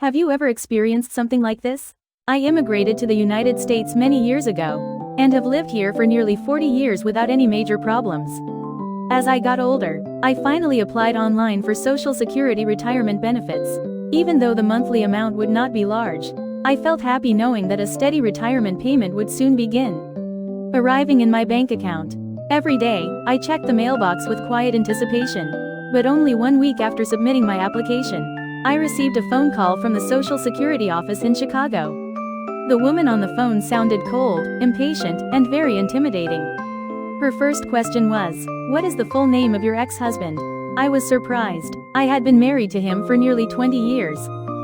Have you ever experienced something like this? I immigrated to the United States many years ago, and have lived here for nearly 40 years without any major problems. As I got older, I finally applied online for Social Security retirement benefits. Even though the monthly amount would not be large, I felt happy knowing that a steady retirement payment would soon begin arriving in my bank account. Every day, I checked the mailbox with quiet anticipation. But only 1 week after submitting my application, I received a phone call from the Social Security office in Chicago. The woman on the phone sounded cold, impatient, and very intimidating. Her first question was, "What is the full name of your ex-husband?" I was surprised. I had been married to him for nearly 20 years,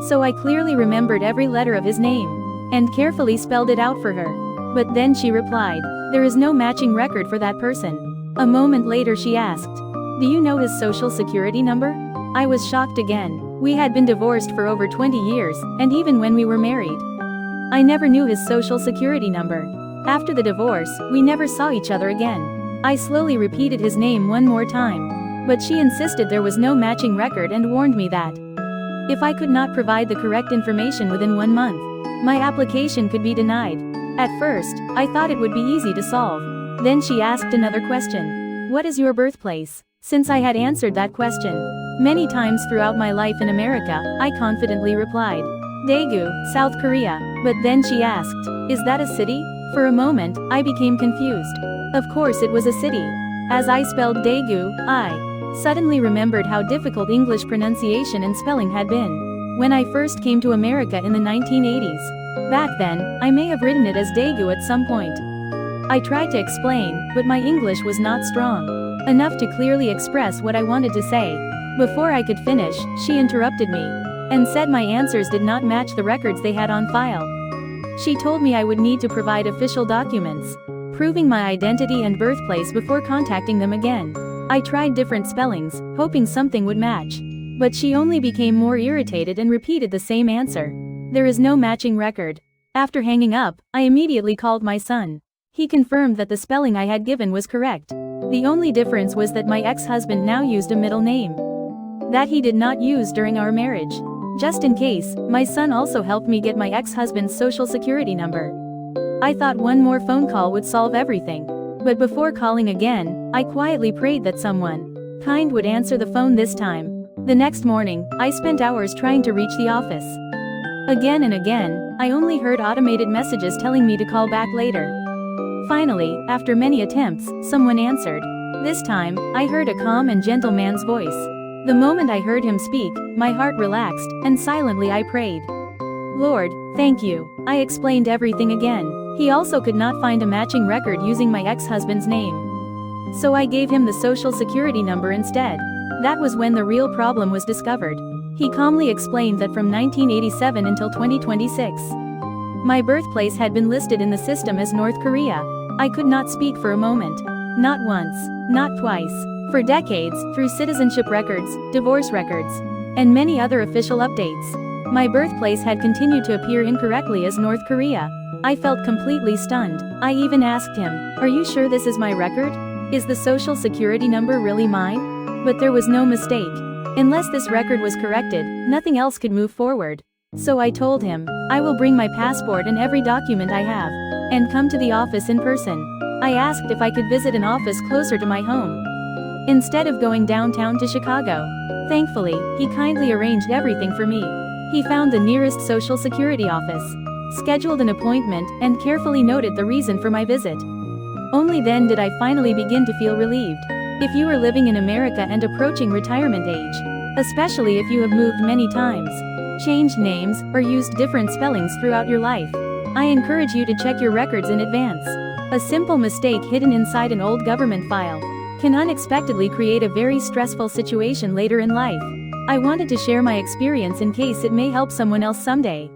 so I clearly remembered every letter of his name, and carefully spelled it out for her. But then she replied, "There is no matching record for that person." A moment later she asked, "Do you know his social security number?" I was shocked again. We had been divorced for over 20 years, and even when we were married, I never knew his social security number. After the divorce, we never saw each other again. I slowly repeated his name one more time, but she insisted there was no matching record and warned me that if I could not provide the correct information within 1 month, my application could be denied. At first, I thought it would be easy to solve. Then she asked another question. "What is your birthplace?" Since I had answered that question many times throughout my life in America, I confidently replied, "Daegu, South Korea." But then she asked, "Is that a city?" For a moment, I became confused. Of course it was a city. As I spelled Daegu, I suddenly remembered how difficult English pronunciation and spelling had been when I first came to America in the 1980s. Back then, I may have written it as Daegu at some point. I tried to explain, but my English was not strong enough to clearly express what I wanted to say. Before I could finish, she interrupted me and said my answers did not match the records they had on file. She told me I would need to provide official documents proving my identity and birthplace before contacting them again. I tried different spellings, hoping something would match, but she only became more irritated and repeated the same answer. There is no matching record. After hanging up, I immediately called my son. He confirmed that the spelling I had given was correct. The only difference was that my ex-husband now used a middle name that he did not use during our marriage. Just in case, my son also helped me get my ex-husband's social security number. I thought one more phone call would solve everything. But before calling again, I quietly prayed that someone kind would answer the phone this time. The next morning, I spent hours trying to reach the office. Again and again, I only heard automated messages telling me to call back later. Finally, after many attempts, someone answered. This time, I heard a calm and gentle man's voice. The moment I heard him speak, my heart relaxed, and silently I prayed. "Lord, thank you." I explained everything again. He also could not find a matching record using my ex-husband's name. So I gave him the social security number instead. That was when the real problem was discovered. He calmly explained that from 1987 until 2026, my birthplace had been listed in the system as North Korea. I could not speak for a moment. Not once, not twice. For decades, through citizenship records, divorce records, and many other official updates, my birthplace had continued to appear incorrectly as North Korea. I felt completely stunned. I even asked him, "Are you sure this is my record? Is the social security number really mine?" But there was no mistake. Unless this record was corrected, nothing else could move forward. So I told him, "I will bring my passport and every document I have, and come to the office in person." I asked if I could visit an office closer to my home, instead of going downtown to Chicago. Thankfully, he kindly arranged everything for me. He found the nearest Social Security office, scheduled an appointment, and carefully noted the reason for my visit. Only then did I finally begin to feel relieved. If you are living in America and approaching retirement age, especially if you have moved many times, changed names, or used different spellings throughout your life, I encourage you to check your records in advance. A simple mistake hidden inside an old government file can unexpectedly create a very stressful situation later in life. I wanted to share my experience in case it may help someone else someday.